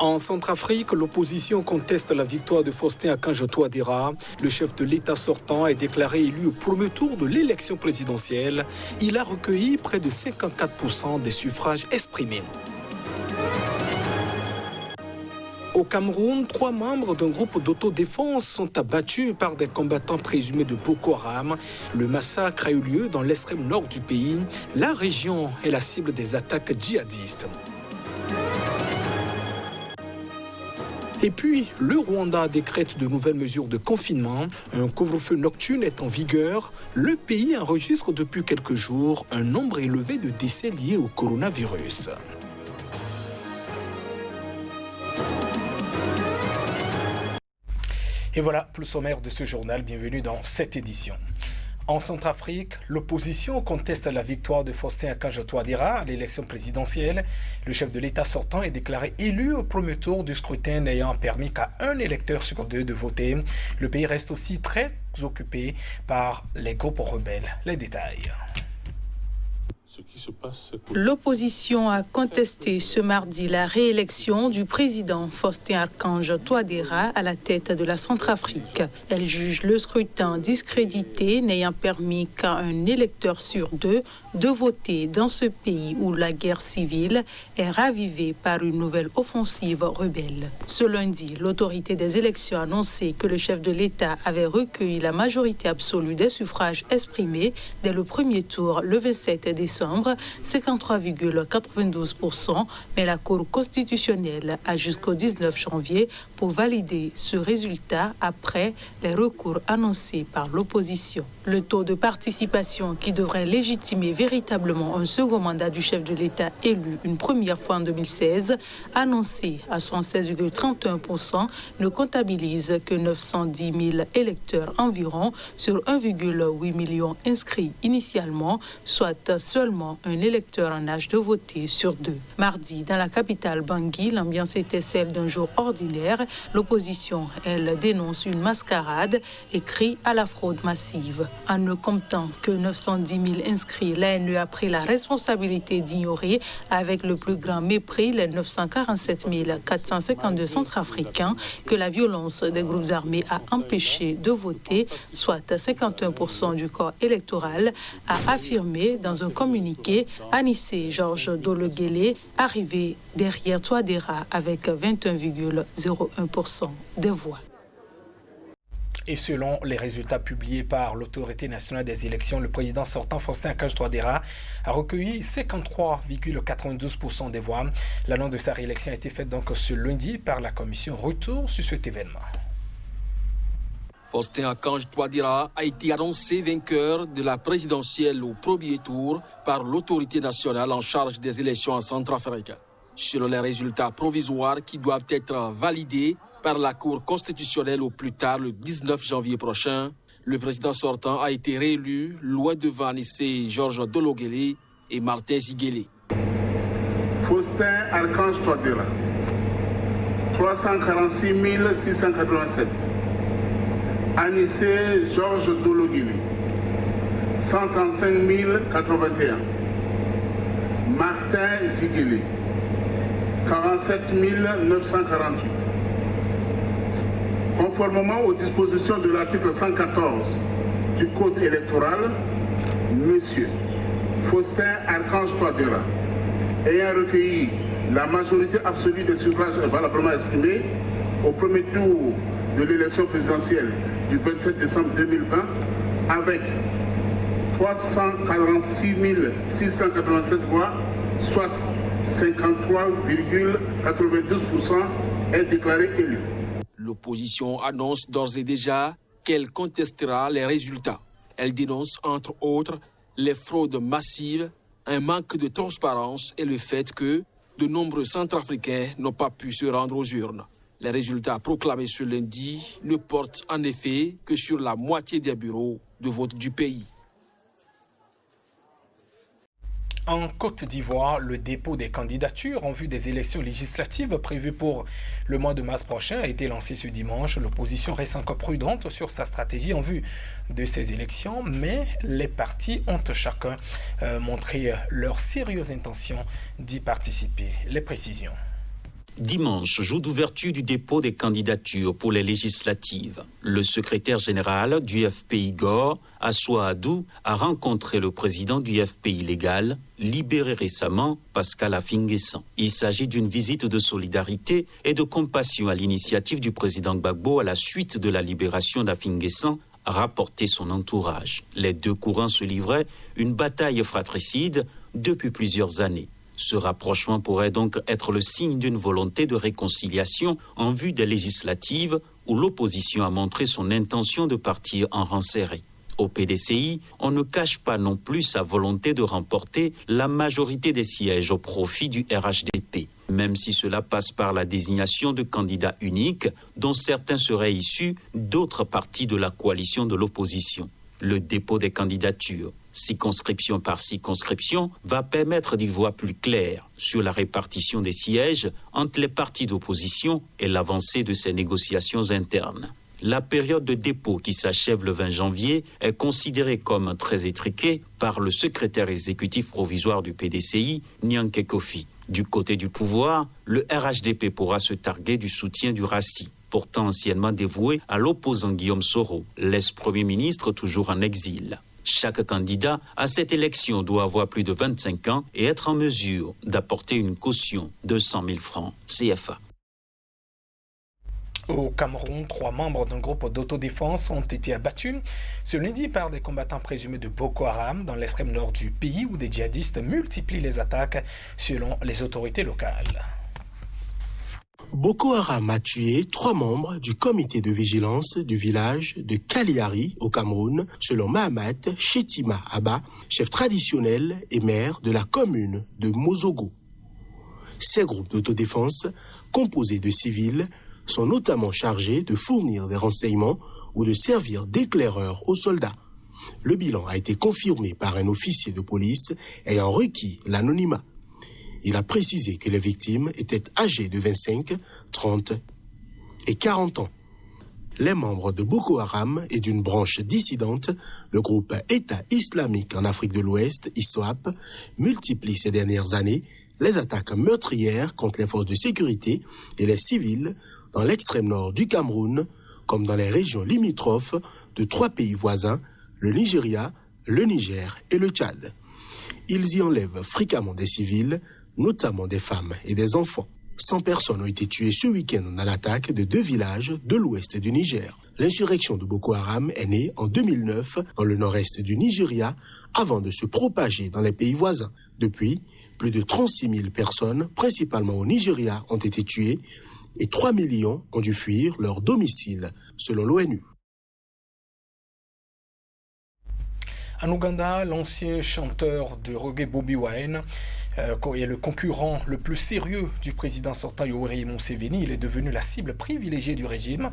En Centrafrique, l'opposition conteste la victoire de Faustin Archange Touadéra. Le chef de l'État sortant est déclaré élu au premier tour de l'élection présidentielle. Il a recueilli près de 54% des suffrages exprimés. Au Cameroun, 3 membres d'un groupe d'autodéfense sont abattus par des combattants présumés de Boko Haram. Le massacre a eu lieu dans l'extrême nord du pays. La région est la cible des attaques djihadistes. Et puis, le Rwanda décrète de nouvelles mesures de confinement. Un couvre-feu nocturne est en vigueur. Le pays enregistre depuis quelques jours un nombre élevé de décès liés au coronavirus. Et voilà pour le sommaire de ce journal. Bienvenue dans cette édition. En Centrafrique, l'opposition conteste la victoire de Faustin Archange Touadéra à l'élection présidentielle. Le chef de l'État sortant est déclaré élu au premier tour du scrutin n'ayant permis qu'à un électeur sur 2 de voter. Le pays reste aussi très occupé par les groupes rebelles. Les détails. L'opposition a contesté ce mardi la réélection du président Faustin Archange Touadéra à la tête de la Centrafrique. Elle juge le scrutin discrédité n'ayant permis qu'à un électeur sur 2 de voter dans ce pays où la guerre civile est ravivée par une nouvelle offensive rebelle. Ce lundi, l'autorité des élections a annoncé que le chef de l'État avait recueilli la majorité absolue des suffrages exprimés dès le premier tour le 27 décembre. 53,92%, mais la Cour constitutionnelle a jusqu'au 19 janvier pour valider ce résultat après les recours annoncés par l'opposition. Le taux de participation qui devrait légitimer véritablement un second mandat du chef de l'État élu une première fois en 2016, annoncé à 116,31%, ne comptabilise que 910 000 électeurs environ sur 1,8 million inscrits initialement, soit seulement un électeur en âge de voter sur 2. Mardi, dans la capitale Bangui, l'ambiance était celle d'un jour ordinaire. L'opposition, elle, dénonce une mascarade et crie à la fraude massive. En ne comptant que 910 000 inscrits, l'ANE a pris la responsabilité d'ignorer avec le plus grand mépris les 947 452 Centrafricains que la violence des groupes armés a empêché de voter, soit 51% du corps électoral, a affirmé dans un communiqué Anissé Georges Dologuélé, arrivé derrière Touadéra avec 21,01% des voix. Et selon les résultats publiés par l'Autorité nationale des élections, le président sortant Faustin Archange Touadéra a recueilli 53,92% des voix. L'annonce de sa réélection a été faite donc ce lundi par la commission. Retour sur cet événement. Faustin Archange Touadéra a été annoncé vainqueur de la présidentielle au premier tour par l'autorité nationale en charge des élections en Centrafrique. Selon les résultats provisoires qui doivent être validés par la Cour constitutionnelle au plus tard le 19 janvier prochain, le président sortant a été réélu loin devant Anissé Georges Dologuélé et Martin Ziguélé. Faustin Archange Touadéra, 346 687. Anissé Georges Dologuélé, 135 081. Martin Ziguélé, 47 948. Conformément aux dispositions de l'article 114 du Code électoral, Monsieur Faustin Archange Touadéra, ayant recueilli la majorité absolue des suffrages valablement exprimés au premier tour de l'élection présidentielle du 27 décembre 2020 avec 346 687 voix, soit 53,92% est déclaré élu. L'opposition annonce d'ores et déjà qu'elle contestera les résultats. Elle dénonce entre autres les fraudes massives, un manque de transparence et le fait que de nombreux Centrafricains n'ont pas pu se rendre aux urnes. Les résultats proclamés ce lundi ne portent en effet que sur la moitié des bureaux de vote du pays. En Côte d'Ivoire, le dépôt des candidatures en vue des élections législatives prévues pour le mois de mars prochain a été lancé ce dimanche. L'opposition reste encore prudente sur sa stratégie en vue de ces élections, mais les partis ont chacun montré leur sérieuse intention d'y participer. Les précisions. Dimanche, jour d'ouverture du dépôt des candidatures pour les législatives. Le secrétaire général du FPI Gore, Assoua Adou, a rencontré le président du FPI légal, libéré récemment, Pascal Affi-N'Guessan. Il s'agit d'une visite de solidarité et de compassion à l'initiative du président Gbagbo à la suite de la libération d'Affi-N'Guessan, a rapporté son entourage. Les deux courants se livraient une bataille fratricide depuis plusieurs années. Ce rapprochement pourrait donc être le signe d'une volonté de réconciliation en vue des législatives où l'opposition a montré son intention de partir en rang serré. Au PDCI, on ne cache pas non plus sa volonté de remporter la majorité des sièges au profit du RHDP, même si cela passe par la désignation de candidats uniques dont certains seraient issus d'autres partis de la coalition de l'opposition. Le dépôt des candidatures, circonscription par circonscription, va permettre d'y voir plus clair sur la répartition des sièges entre les partis d'opposition et l'avancée de ces négociations internes. La période de dépôt qui s'achève le 20 janvier est considérée comme très étriquée par le secrétaire exécutif provisoire du PDCI, Nyanke Kofi. Du côté du pouvoir, le RHDP pourra se targuer du soutien du RACI, pourtant anciennement dévoué à l'opposant Guillaume Soro, l'ex-premier ministre toujours en exil. Chaque candidat à cette élection doit avoir plus de 25 ans et être en mesure d'apporter une caution de 100 000 francs CFA. Au Cameroun, 3 membres d'un groupe d'autodéfense ont été abattus ce lundi par des combattants présumés de Boko Haram dans l'extrême nord du pays où des djihadistes multiplient les attaques selon les autorités locales. Boko Haram a tué 3 membres du comité de vigilance du village de Kaliari au Cameroun, selon Mahamat Chetima Abba, chef traditionnel et maire de la commune de Mozogo. Ces groupes d'autodéfense, composés de civils, sont notamment chargés de fournir des renseignements ou de servir d'éclaireurs aux soldats. Le bilan a été confirmé par un officier de police ayant requis l'anonymat. Il a précisé que les victimes étaient âgées de 25, 30 et 40 ans. Les membres de Boko Haram et d'une branche dissidente, le groupe État islamique en Afrique de l'Ouest, ISWAP, multiplient ces dernières années les attaques meurtrières contre les forces de sécurité et les civils dans l'extrême nord du Cameroun, comme dans les régions limitrophes de 3 pays voisins, le Nigeria, le Niger et le Tchad. Ils y enlèvent fréquemment des civils, notamment des femmes et des enfants. 100 personnes ont été tuées ce week-end dans l'attaque de 2 villages de l'ouest du Niger. L'insurrection de Boko Haram est née en 2009 dans le nord-est du Nigeria avant de se propager dans les pays voisins. Depuis, plus de 36 000 personnes, principalement au Nigeria, ont été tuées et 3 millions ont dû fuir leur domicile, selon l'ONU. En Ouganda, l'ancien chanteur de reggae Bobi Wine est le concurrent le plus sérieux du président sortant Yoweri Museveni. Il est devenu la cible privilégiée du régime.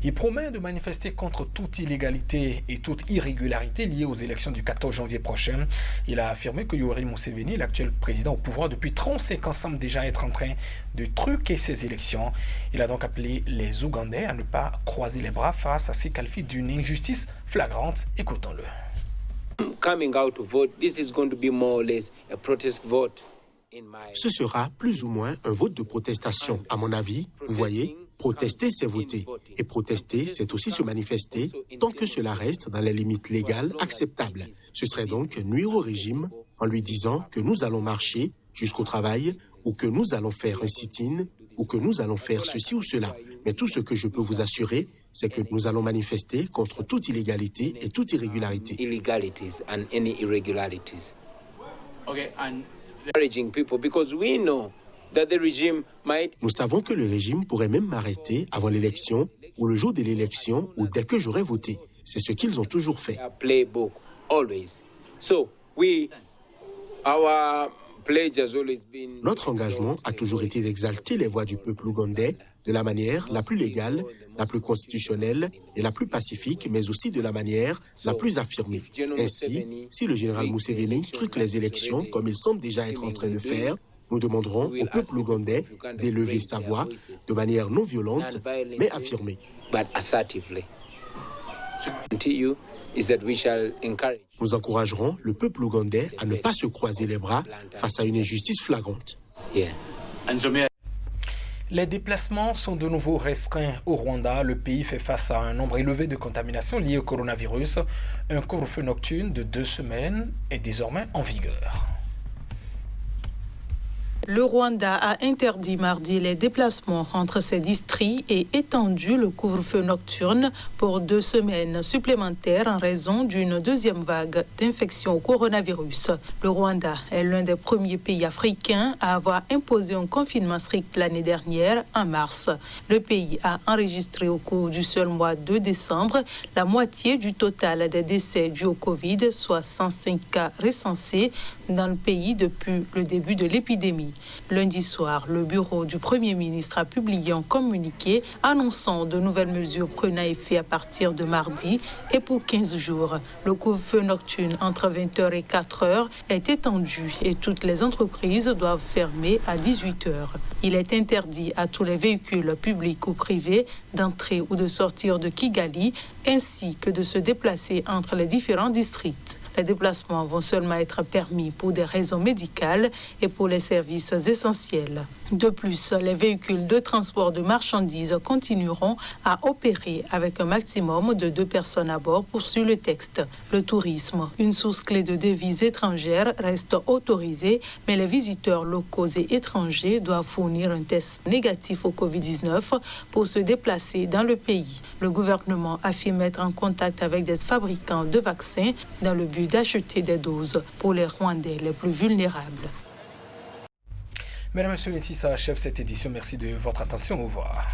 Il promet de manifester contre toute illégalité et toute irrégularité liée aux élections du 14 janvier prochain. Il a affirmé que Yoweri Museveni, l'actuel président au pouvoir depuis 35 ans, semble déjà être en train de truquer ces élections. Il a donc appelé les Ougandais à ne pas croiser les bras face à ce qu'il qualifie d'une injustice flagrante. Écoutons-le. Ce sera plus ou moins un vote de protestation. À mon avis, vous voyez, protester, c'est voter. Et protester, c'est aussi se manifester, tant que cela reste dans les limites légales acceptables. Ce serait donc nuire au régime en lui disant que nous allons marcher jusqu'au travail, ou que nous allons faire un sit-in, ou que nous allons faire ceci ou cela. Mais tout ce que je peux vous assurer, c'est que nous allons manifester contre toute illégalité et toute irrégularité. Nous savons que le régime pourrait même m'arrêter avant l'élection, ou le jour de l'élection, ou dès que j'aurai voté. C'est ce qu'ils ont toujours fait. Notre engagement a toujours été d'exalter les voix du peuple ougandais de la manière la plus légale, la plus constitutionnelle et la plus pacifique, mais aussi de la manière la plus affirmée. Ainsi, si le général Museveni truque les élections, comme il semble déjà être en train de faire, nous demanderons au peuple ougandais d'élever sa voix de manière non violente, mais affirmée. Nous encouragerons le peuple ougandais à ne pas se croiser les bras face à une injustice flagrante. Les déplacements sont de nouveau restreints au Rwanda. Le pays fait face à un nombre élevé de contaminations liées au coronavirus. Un couvre-feu nocturne de 2 semaines est désormais en vigueur. Le Rwanda a interdit mardi les déplacements entre ses districts et étendu le couvre-feu nocturne pour 2 semaines supplémentaires en raison d'une deuxième vague d'infection au coronavirus. Le Rwanda est l'un des premiers pays africains à avoir imposé un confinement strict l'année dernière, en mars. Le pays a enregistré au cours du seul mois de décembre la moitié du total des décès dus au Covid, soit 105 cas recensés dans le pays depuis le début de l'épidémie. Lundi soir, le bureau du Premier ministre a publié un communiqué annonçant de nouvelles mesures prenant effet à partir de mardi et pour 15 jours. Le couvre-feu nocturne entre 20h et 4h est étendu et toutes les entreprises doivent fermer à 18h. Il est interdit à tous les véhicules publics ou privés d'entrer ou de sortir de Kigali ainsi que de se déplacer entre les différents districts. Les déplacements vont seulement être permis pour des raisons médicales et pour les services essentiels. De plus, les véhicules de transport de marchandises continueront à opérer avec un maximum de 2 personnes à bord, poursuit le texte. Le tourisme, une source clé de devises étrangères, reste autorisé, mais les visiteurs locaux et étrangers doivent fournir un test négatif au Covid-19 pour se déplacer dans le pays. Le gouvernement affirme être en contact avec des fabricants de vaccins dans le but d'acheter des doses pour les Rwandais les plus vulnérables. Mesdames et messieurs, ainsi s'achève cette édition. Merci de votre attention. Au revoir.